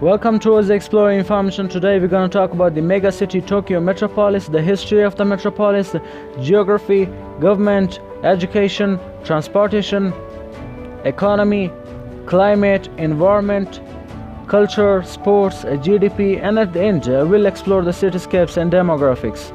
Welcome towards the Exploring Information. Today we're going to talk about the mega city Tokyo metropolis, the history of the metropolis, geography, government, education, transportation, economy, climate, environment, culture, sports, GDP, and at the end we'll explore the cityscapes and demographics.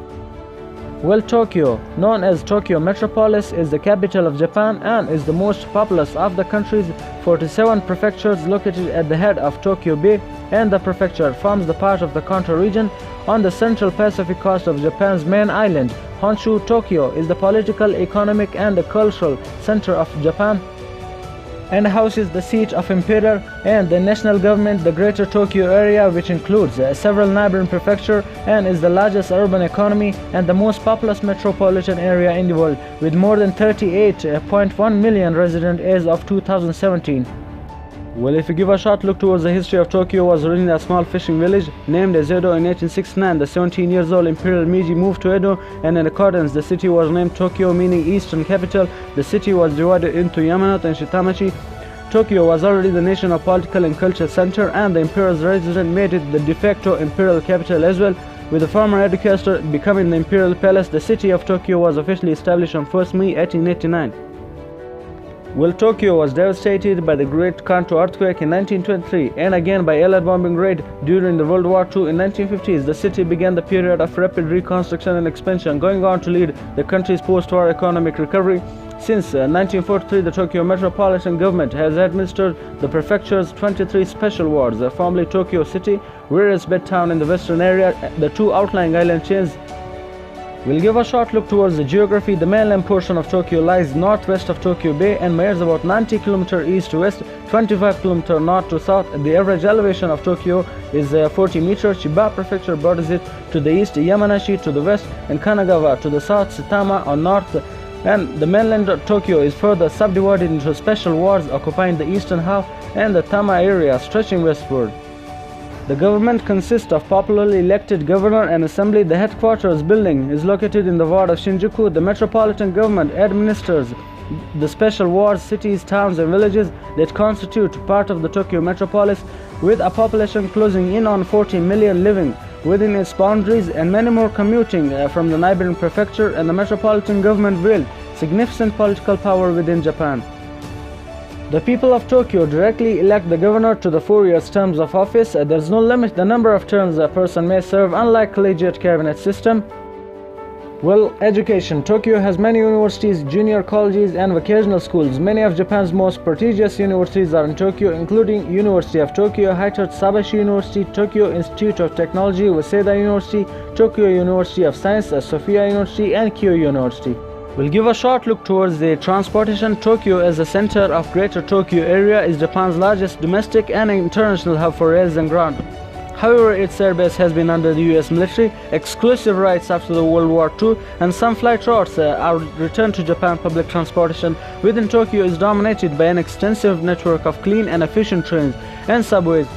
Well, Tokyo, known as Tokyo Metropolis, is the capital of Japan and is the most populous of the country's 47 prefectures located at the head of Tokyo Bay, and the prefecture forms the part of the Kantō region on the central Pacific coast of Japan's main island. Honshu, Tokyo is the political, economic, and cultural center of Japan and houses the seat of Emperor and the national government. The Greater Tokyo area, which includes several neighboring prefectures and is the largest urban economy and the most populous metropolitan area in the world, with more than 38.1 million residents as of 2017. Well, if you give a short look towards the history of Tokyo, was originally a small fishing village named as Edo in 1869. The 17 years old Imperial Meiji moved to Edo, and in accordance the city was named Tokyo, meaning eastern capital. The city was divided into Yamanote and Shitamachi. Tokyo was already the national political and cultural center, and the emperor's residence made it the de facto imperial capital as well, with the former Edo Castle becoming the imperial palace. The city of Tokyo was officially established on 1st May 1889. Well, Tokyo was devastated by the Great Kantō earthquake in 1923 and again by Allied bombing raid during the World War II in 1950s. The city began the period of rapid reconstruction and expansion, going on to lead the country's post-war economic recovery. Since 1943, the Tokyo Metropolitan Government has administered the prefecture's 23 special wards, formerly Tokyo City, whereas Bedtown in the western area, the two outlying island chains. We'll give a short look towards the geography. The mainland portion of Tokyo lies northwest of Tokyo Bay and measures about 90 km east to west, 25 km north to south. The average elevation of Tokyo is 40 meters. Chiba Prefecture borders it to the east, Yamanashi to the west, and Kanagawa to the south, Saitama on north. And the mainland of Tokyo is further subdivided into special wards occupying the eastern half and the Tama area stretching westward. The government consists of popularly elected governor and assembly. The headquarters building is located in the ward of Shinjuku. The metropolitan government administers the special wards, cities, towns, and villages that constitute part of the Tokyo metropolis, with a population closing in on 40 million living within its boundaries and many more commuting from the neighboring prefecture. And the metropolitan government wield significant political power within Japan. The people of Tokyo directly elect the governor to the 4-year terms of office. There is no limit to the number of terms a person may serve, unlike collegiate cabinet system. Well, education. Tokyo has many universities, junior colleges, and vocational schools. Many of Japan's most prestigious universities are in Tokyo, including University of Tokyo, Hitetsu Sabashi University, Tokyo Institute of Technology, Waseda University, Tokyo University of Science, Sophia University, and Kyoto University. We'll give a short look towards the transportation. Tokyo, as the center of Greater Tokyo area, is Japan's largest domestic and international hub for rails and ground. However, its airbase has been under the US military exclusive rights after the World War II, and some flight routes are returned to Japan. Public transportation within Tokyo is dominated by an extensive network of clean and efficient trains and subways,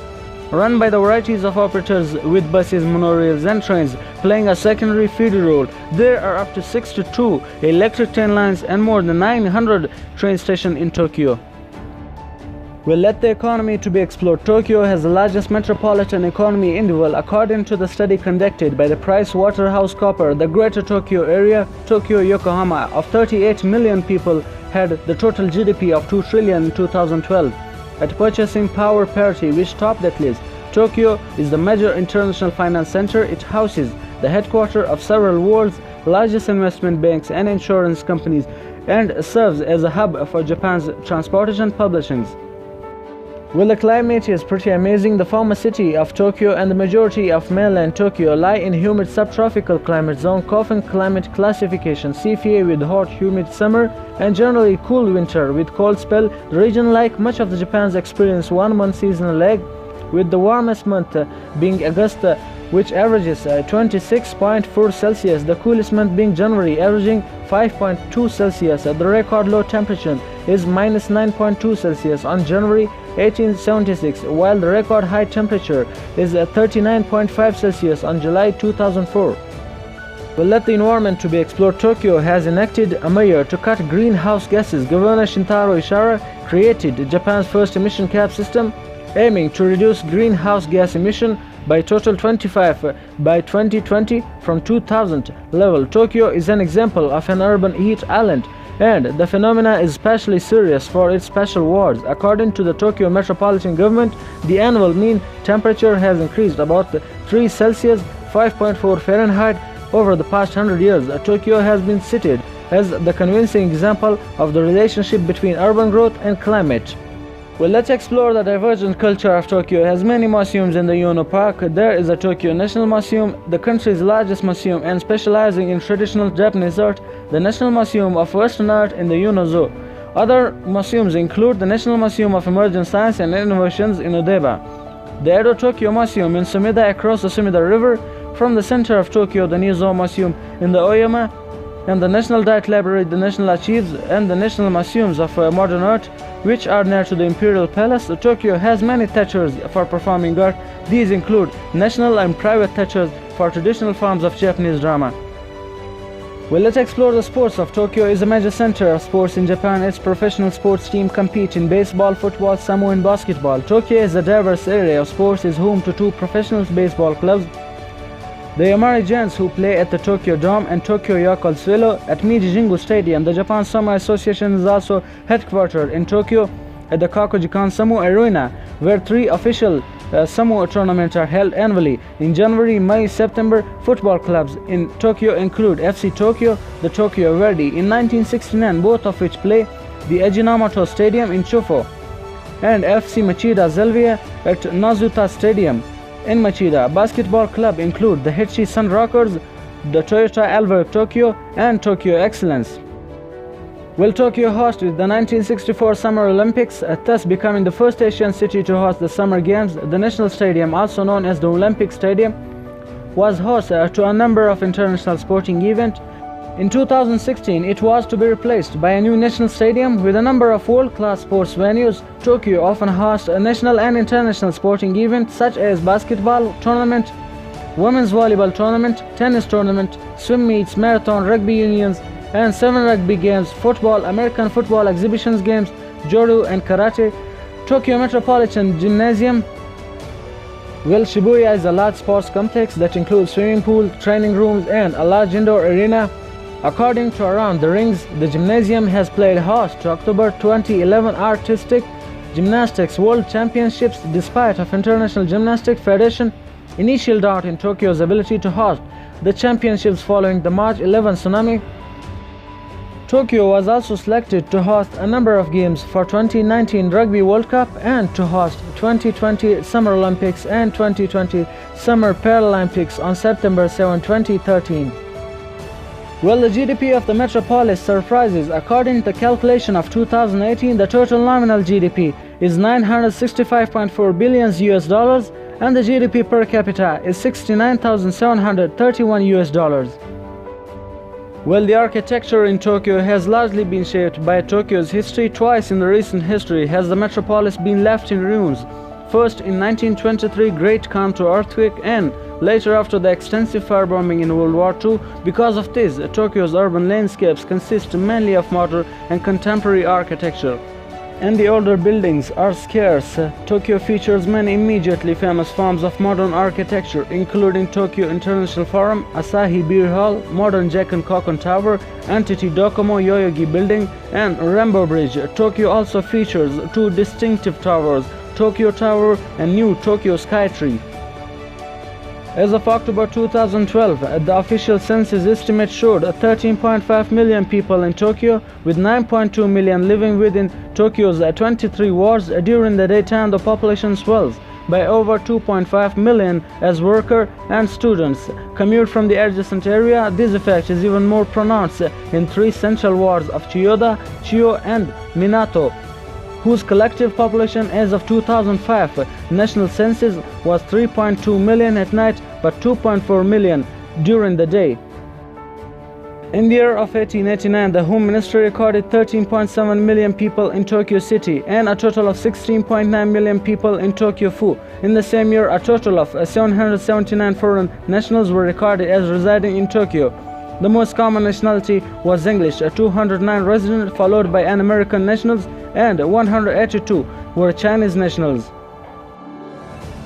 run by the varieties of operators, with buses, monorails, and trains playing a secondary feeder role. There are up to 62 electric train lines and more than 900 train stations in Tokyo. We'll let the economy to be explored. Tokyo has the largest metropolitan economy in the world. According to the study conducted by the PricewaterhouseCoopers, the Greater Tokyo area, Tokyo, Yokohama, of 38 million people, had the total GDP of 2 trillion in 2012. At purchasing power parity, which topped that list, Tokyo is the major international finance center. It houses the headquarters of several world's largest investment banks and insurance companies, and serves as a hub for Japan's transportation publishings. Well, the climate is pretty amazing. The former city of Tokyo and the majority of mainland Tokyo lie in humid subtropical climate zone, Köppen climate classification, CFA, with hot humid summer and generally cool winter with cold spell. The region, like much of the Japan's, experience 1 month seasonal lag, with the warmest month being August, which averages 26.4 Celsius, the coolest month being January, averaging 5.2 Celsius. The record low temperature is minus 9.2 Celsius on January 1876, while the record high temperature is 39.5 Celsius on July 2004. We'll let the environment to be explored. Tokyo has enacted a measure to cut greenhouse gases. Governor Shintaro Ishihara created Japan's first emission cap system aiming to reduce greenhouse gas emission by total 25 by 2020 from 2000 level. Tokyo is an example of an urban heat island, and the phenomena is especially serious for its special wards. According to the Tokyo Metropolitan Government, the annual mean temperature has increased about 3 Celsius (5.4 Fahrenheit) over the past 100 years. Tokyo has been cited as the convincing example of the relationship between urban growth and climate. Well, let's explore the divergent culture of Tokyo. It has many museums in the Ueno Park. There is a Tokyo National Museum, the country's largest museum and specializing in traditional Japanese art, the National Museum of Western Art in the Ueno Zoo. Other museums include the National Museum of Emerging Science and Innovations in Odaiba, the Edo Tokyo Museum in Sumida across the Sumida River from the center of Tokyo, the Nizo Museum in the Oyama, and the National Diet Library, the National Archives, and the National Museums of Modern Art, which are near to the Imperial Palace. Tokyo has many theaters for performing art. These include national and private theaters for traditional forms of Japanese drama. Well, let's explore the sports of Tokyo. Is a major center of sports in Japan. Its professional sports team compete in baseball, football, sumo, and basketball. Tokyo is a diverse area of sports. Is home to 2 professional baseball clubs, the Yamari Giants, who play at the Tokyo Dome, and Tokyo Yakult Swallow at Meiji Jingu Stadium. The Japan Sumo Association is also headquartered in Tokyo at the Kakuji-kan Sumo Arena, where 3 official sumo tournaments are held annually. In January, May, September, football clubs in Tokyo include FC Tokyo, the Tokyo Verdy in 1969, both of which play the Ajinomoto Stadium in Chufo, and FC Machida Zelvia at Nazuta Stadium in Machida. Basketball club include the Hichi Sun Rockers, the Toyota Alvarez Tokyo, and Tokyo Excellence. Well, Tokyo hosted the 1964 Summer Olympics, thus becoming the first Asian city to host the Summer Games. The National Stadium, also known as the Olympic Stadium, was host to a number of international sporting events. In 2016, it was to be replaced by a new national stadium with a number of world-class sports venues. Tokyo often hosts a national and international sporting events such as basketball tournament, women's volleyball tournament, tennis tournament, swim meets, marathon, rugby unions, and 7 rugby games, football, American football exhibitions games, judo and karate. Tokyo Metropolitan Gymnasium. Well, Shibuya is a large sports complex that includes swimming pool, training rooms, and a large indoor arena. According to Around the Rings, the gymnasium has played host to October 2011 Artistic Gymnastics World Championships, despite of International Gymnastics Federation initial doubt in Tokyo's ability to host the championships following the March 11 tsunami. Tokyo was also selected to host a number of games for 2019 Rugby World Cup and to host 2020 Summer Olympics and 2020 Summer Paralympics on September 7, 2013. Well, the GDP of the metropolis surprises. According to the calculation of 2018, the total nominal GDP is $965.4 billion US, and the GDP per capita is $69,731 US. Well, the architecture in Tokyo has largely been shaped by Tokyo's history. Twice in the recent history has the metropolis been left in ruins. First in 1923 Great Kantō earthquake, and later after the extensive firebombing in World War II. Because of this, Tokyo's urban landscapes consist mainly of modern and contemporary architecture, and the older buildings are scarce. Tokyo features many immediately famous forms of modern architecture, including Tokyo International Forum, Asahi Beer Hall, modern Jack and Cockon Tower, Entity Docomo Yoyogi Building, and Rainbow Bridge. Tokyo also features 2 distinctive towers, Tokyo Tower and New Tokyo Skytree. As of October 2012, the official census estimate showed 13.5 million people in Tokyo, with 9.2 million living within Tokyo's 23 wards. During the daytime, the population swells by over 2.5 million as workers and students commute from the adjacent area. This effect is even more pronounced in 3 central wards of Chiyoda, Chiyo, and Minato, whose collective population as of 2005 national census was 3.2 million at night, but 2.4 million during the day. In the year of 1889, the Home Ministry recorded 13.7 million people in Tokyo City and a total of 16.9 million people in Tokyo-fu. In the same year, a total of 779 foreign nationals were recorded as residing in Tokyo. The most common nationality was English, 209 residents, followed by an American nationals, and 182 were Chinese nationals.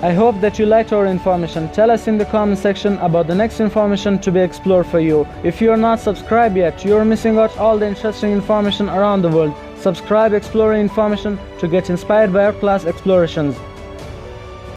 I hope that you liked our information. Tell us in the comment section about the next information to be explored for you. If you are not subscribed yet, you are missing out all the interesting information around the world. Subscribe Exploring Information to get inspired by our class explorations.